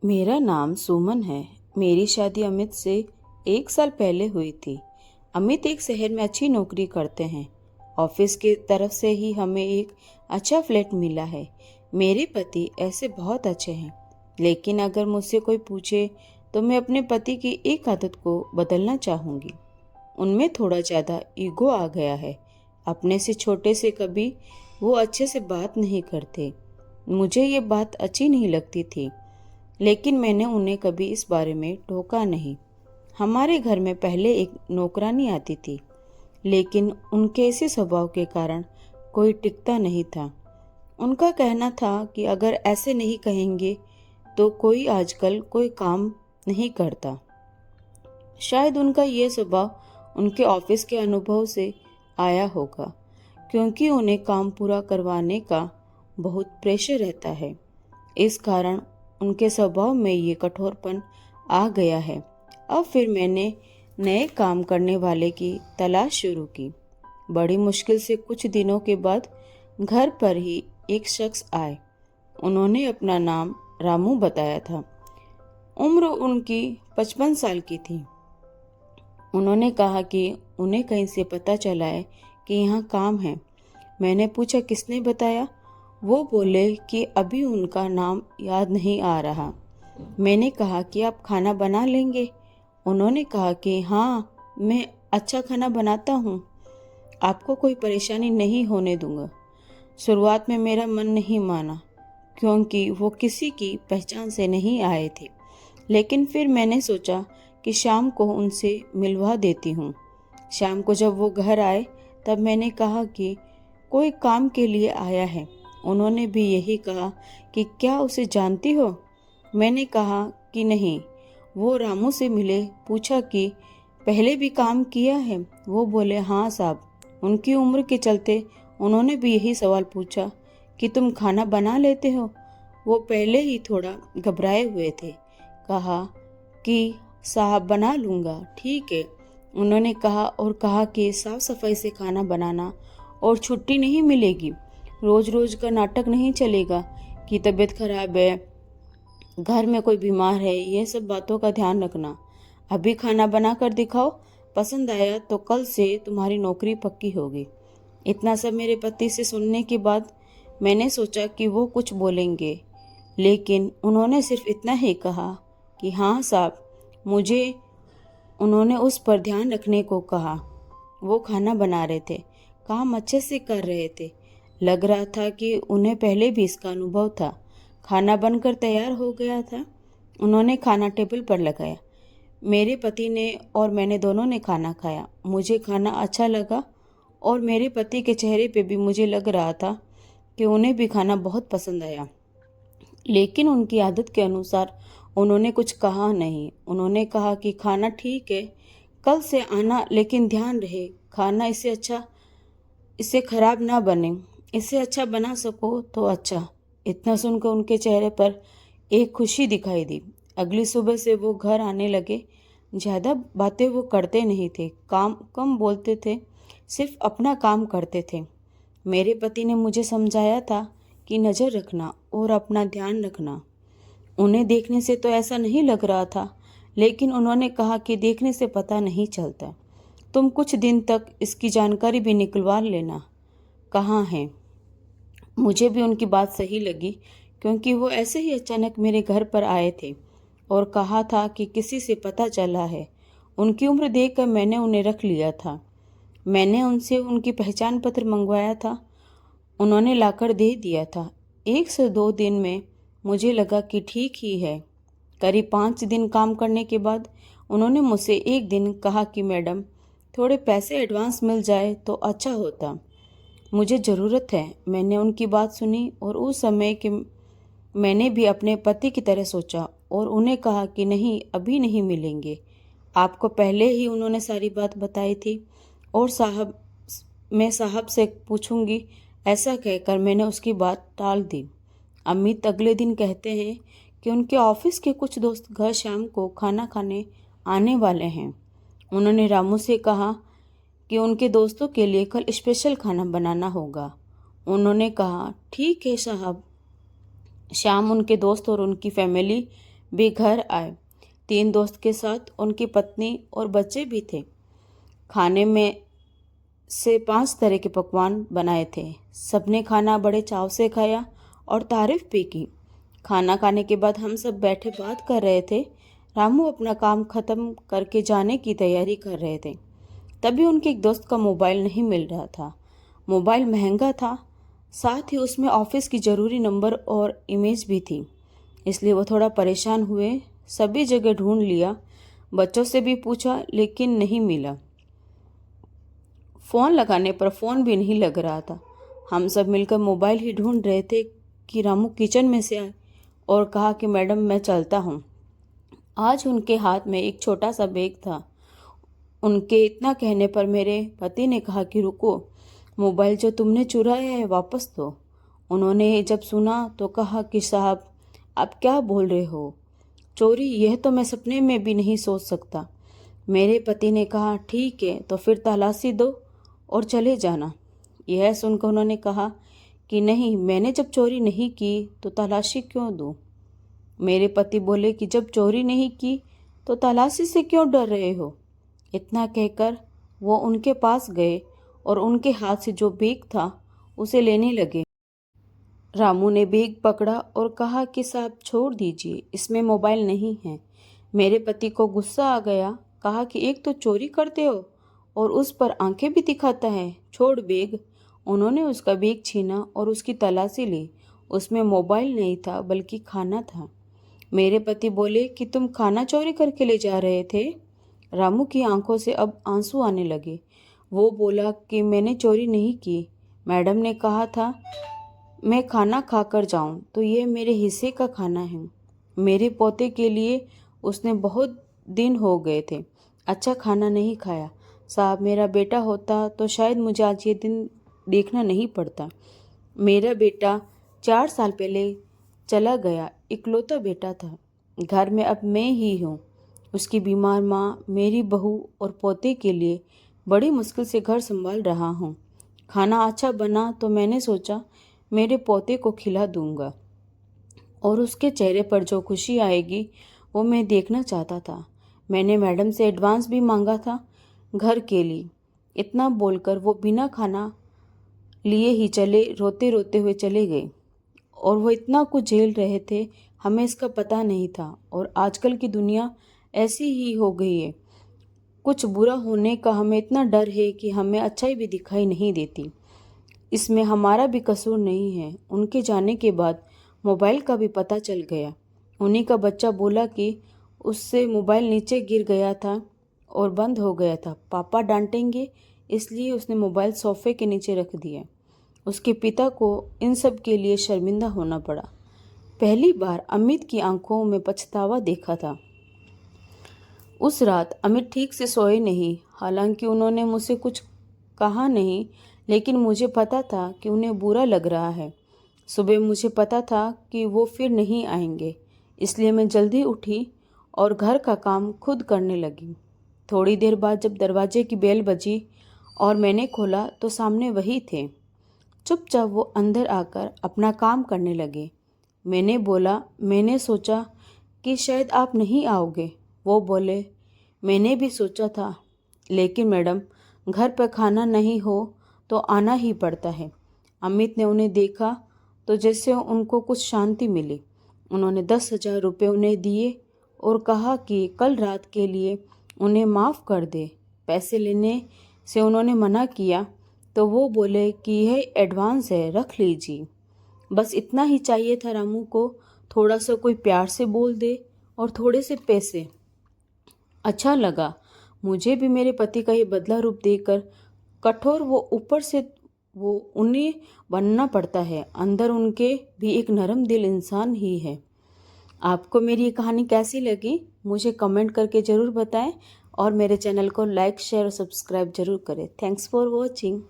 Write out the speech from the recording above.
मेरा नाम सुमन है। मेरी शादी अमित से 1 साल पहले हुई थी। अमित एक शहर में अच्छी नौकरी करते हैं। ऑफिस की तरफ से ही हमें एक अच्छा फ्लैट मिला है। मेरे पति ऐसे बहुत अच्छे हैं, लेकिन अगर मुझसे कोई पूछे तो मैं अपने पति की एक आदत को बदलना चाहूँगी। उनमें थोड़ा ज़्यादा ईगो आ गया है। अपने से छोटे से कभी वो अच्छे से बात नहीं करते। मुझे ये बात अच्छी नहीं लगती थी, लेकिन मैंने उन्हें कभी इस बारे में टोका नहीं। हमारे घर में पहले एक नौकरानी आती थी, लेकिन उनके ऐसे स्वभाव के कारण कोई टिकता नहीं था। उनका कहना था कि अगर ऐसे नहीं कहेंगे तो कोई आजकल कोई काम नहीं करता। शायद उनका ये स्वभाव उनके ऑफिस के अनुभव से आया होगा, क्योंकि उन्हें काम पूरा करवाने का बहुत प्रेशर रहता है। इस कारण उनके स्वभाव में ये कठोरपन आ गया है। अब फिर मैंने नए काम करने वाले की तलाश शुरू की। बड़ी मुश्किल से कुछ दिनों के बाद घर पर ही एक शख्स आए। उन्होंने अपना नाम रामू बताया था। उम्र उनकी 55 साल की थी। उन्होंने कहा कि उन्हें कहीं से पता चला है कि यहाँ काम है। मैंने पूछा किसने बताया। वो बोले कि अभी उनका नाम याद नहीं आ रहा। मैंने कहा कि आप खाना बना लेंगे। उन्होंने कहा कि हाँ, मैं अच्छा खाना बनाता हूँ, आपको कोई परेशानी नहीं होने दूंगा। शुरुआत में मेरा मन नहीं माना, क्योंकि वो किसी की पहचान से नहीं आए थे। लेकिन फिर मैंने सोचा कि शाम को उनसे मिलवा देती हूँ। शाम को जब वो घर आए तब मैंने कहा कि कोई काम के लिए आया है। उन्होंने भी यही कहा कि क्या उसे जानती हो। मैंने कहा कि नहीं। वो रामू से मिले, पूछा कि पहले भी काम किया है। वो बोले हाँ साहब। उनकी उम्र के चलते उन्होंने भी यही सवाल पूछा कि तुम खाना बना लेते हो। वो पहले ही थोड़ा घबराए हुए थे। कहा कि साहब बना लूँगा, ठीक है। उन्होंने कहा और कहा कि साफ सफाई से खाना बनाना और छुट्टी नहीं मिलेगी। रोज रोज का नाटक नहीं चलेगा कि तबीयत खराब है, घर में कोई बीमार है। ये सब बातों का ध्यान रखना। अभी खाना बना कर दिखाओ, पसंद आया तो कल से तुम्हारी नौकरी पक्की होगी। इतना सब मेरे पति से सुनने के बाद मैंने सोचा कि वो कुछ बोलेंगे, लेकिन उन्होंने सिर्फ इतना ही कहा कि हाँ साहब। मुझे उन्होंने उस पर ध्यान रखने को कहा। वो खाना बना रहे थे, काम अच्छे से कर रहे थे। लग रहा था कि उन्हें पहले भी इसका अनुभव था। खाना बनकर तैयार हो गया था। उन्होंने खाना टेबल पर लगाया। मेरे पति ने और मैंने दोनों ने खाना खाया। मुझे खाना अच्छा लगा और मेरे पति के चेहरे पे भी मुझे लग रहा था कि उन्हें भी खाना बहुत पसंद आया। लेकिन उनकी आदत के अनुसार उन्होंने कुछ कहा नहीं। उन्होंने कहा कि खाना ठीक है, कल से आना, लेकिन ध्यान रहे खाना इससे खराब ना बने। इससे अच्छा बना सको तो अच्छा। इतना सुनकर उनके चेहरे पर एक खुशी दिखाई दी। अगली सुबह से वो घर आने लगे। ज़्यादा बातें वो करते नहीं थे, काम कम बोलते थे, सिर्फ अपना काम करते थे। मेरे पति ने मुझे समझाया था कि नज़र रखना और अपना ध्यान रखना। उन्हें देखने से तो ऐसा नहीं लग रहा था, लेकिन उन्होंने कहा कि देखने से पता नहीं चलता। तुम कुछ दिन तक इसकी जानकारी भी निकलवा लेना कहाँ है। मुझे भी उनकी बात सही लगी, क्योंकि वो ऐसे ही अचानक मेरे घर पर आए थे और कहा था कि किसी से पता चला है। उनकी उम्र देखकर मैंने उन्हें रख लिया था। मैंने उनसे उनकी पहचान पत्र मंगवाया था। उन्होंने लाकर दे दिया था। 1 से 2 दिन में मुझे लगा कि ठीक ही है। करीब 5 दिन काम करने के बाद उन्होंने मुझसे एक दिन कहा कि मैडम, थोड़े पैसे एडवांस मिल जाए तो अच्छा होता, मुझे ज़रूरत है। मैंने उनकी बात सुनी और उस समय के मैंने भी अपने पति की तरह सोचा और उन्हें कहा कि नहीं, अभी नहीं मिलेंगे। आपको पहले ही उन्होंने सारी बात बताई थी और मैं साहब से पूछूंगी, ऐसा कहकर मैंने उसकी बात टाल दी। अमित अगले दिन कहते हैं कि उनके ऑफिस के कुछ दोस्त घर शाम को खाना खाने आने वाले हैं। उन्होंने रामू से कहा कि उनके दोस्तों के लिए कल स्पेशल खाना बनाना होगा। उन्होंने कहा ठीक है साहब। शाम उनके दोस्त और उनकी फैमिली भी घर आए। 3 दोस्त के साथ उनकी पत्नी और बच्चे भी थे। खाने में से 5 तरह के पकवान बनाए थे। सबने खाना बड़े चाव से खाया और तारीफ भी की। खाना खाने के बाद हम सब बैठे बात कर रहे थे। रामू अपना काम खत्म करके जाने की तैयारी कर रहे थे। तभी उनके एक दोस्त का मोबाइल नहीं मिल रहा था। मोबाइल महंगा था, साथ ही उसमें ऑफिस की ज़रूरी नंबर और इमेज भी थी, इसलिए वो थोड़ा परेशान हुए। सभी जगह ढूंढ लिया, बच्चों से भी पूछा लेकिन नहीं मिला। फ़ोन लगाने पर फ़ोन भी नहीं लग रहा था। हम सब मिलकर मोबाइल ही ढूंढ रहे थे कि रामू किचन में से आए और कहा कि मैडम मैं चलता हूँ। आज उनके हाथ में एक छोटा सा बैग था। उनके इतना कहने पर मेरे पति ने कहा कि रुको, मोबाइल जो तुमने चुराया है वापस दो। उन्होंने जब सुना तो कहा कि साहब आप क्या बोल रहे हो, चोरी यह तो मैं सपने में भी नहीं सोच सकता। मेरे पति ने कहा ठीक है तो फिर तलाशी दो और चले जाना। यह सुनकर उन्होंने कहा कि नहीं, मैंने जब चोरी नहीं की तो तलाशी क्यों दूं। मेरे पति बोले कि जब चोरी नहीं की तो तलाशी से क्यों डर रहे हो। इतना कहकर वो उनके पास गए और उनके हाथ से जो बैग था उसे लेने लगे। रामू ने बैग पकड़ा और कहा कि साहब छोड़ दीजिए, इसमें मोबाइल नहीं है। मेरे पति को गुस्सा आ गया, कहा कि एक तो चोरी करते हो और उस पर आंखें भी दिखाता है, छोड़ बैग। उन्होंने उसका बैग छीना और उसकी तलाशी ली। उसमें मोबाइल नहीं था बल्कि खाना था। मेरे पति बोले कि तुम खाना चोरी करके ले जा रहे थे। रामू की आंखों से अब आंसू आने लगे। वो बोला कि मैंने चोरी नहीं की, मैडम ने कहा था मैं खाना खाकर जाऊं तो ये मेरे हिस्से का खाना है। मेरे पोते के लिए उसने बहुत दिन हो गए थे अच्छा खाना नहीं खाया। साहब मेरा बेटा होता तो शायद मुझे आज ये दिन देखना नहीं पड़ता। मेरा बेटा 4 साल पहले चला गया, इकलौता बेटा था। घर में अब मैं ही हूँ। उसकी बीमार माँ, मेरी बहू और पोते के लिए बड़ी मुश्किल से घर संभाल रहा हूँ। खाना अच्छा बना तो मैंने सोचा मेरे पोते को खिला दूंगा और उसके चेहरे पर जो खुशी आएगी वो मैं देखना चाहता था। मैंने मैडम से एडवांस भी मांगा था घर के लिए। इतना बोलकर वो बिना खाना लिए ही रोते रोते हुए चले गए। और वो इतना कुछ झेल रहे थे, हमें इसका पता नहीं था। और आजकल की दुनिया ऐसी ही हो गई है, कुछ बुरा होने का हमें इतना डर है कि हमें अच्छाई भी दिखाई नहीं देती। इसमें हमारा भी कसूर नहीं है। उनके जाने के बाद मोबाइल का भी पता चल गया। उन्हीं का बच्चा बोला कि उससे मोबाइल नीचे गिर गया था और बंद हो गया था। पापा डांटेंगे इसलिए उसने मोबाइल सोफे के नीचे रख दिया। उसके पिता को इन सब के लिए शर्मिंदा होना पड़ा। पहली बार अमित की आंखों में पछतावा देखा था। उस रात अमित ठीक से सोए नहीं। हालांकि उन्होंने मुझसे कुछ कहा नहीं, लेकिन मुझे पता था कि उन्हें बुरा लग रहा है। सुबह मुझे पता था कि वो फिर नहीं आएंगे, इसलिए मैं जल्दी उठी और घर का काम खुद करने लगी। थोड़ी देर बाद जब दरवाजे की बेल बजी और मैंने खोला तो सामने वही थे। चुपचाप वो अंदर आकर अपना काम करने लगे। मैंने बोला मैंने सोचा कि शायद आप नहीं आओगे। वो बोले मैंने भी सोचा था, लेकिन मैडम घर पर खाना नहीं हो तो आना ही पड़ता है। अमित ने उन्हें देखा तो जैसे उनको कुछ शांति मिली। उन्होंने 10,000 रुपये उन्हें दिए और कहा कि कल रात के लिए उन्हें माफ़ कर दे। पैसे लेने से उन्होंने मना किया तो वो बोले कि यह एडवांस है, रख लीजिए। बस इतना ही चाहिए था रामू को, थोड़ा सा कोई प्यार से बोल दे और थोड़े से पैसे। अच्छा लगा मुझे भी मेरे पति का ये बदला रूप देकर। कठोर वो ऊपर से वो उन्हें बनना पड़ता है, अंदर उनके भी एक नरम दिल इंसान ही है। आपको मेरी ये कहानी कैसी लगी मुझे कमेंट करके ज़रूर बताएं और मेरे चैनल को लाइक शेयर और सब्सक्राइब जरूर करें। Thanks for watching.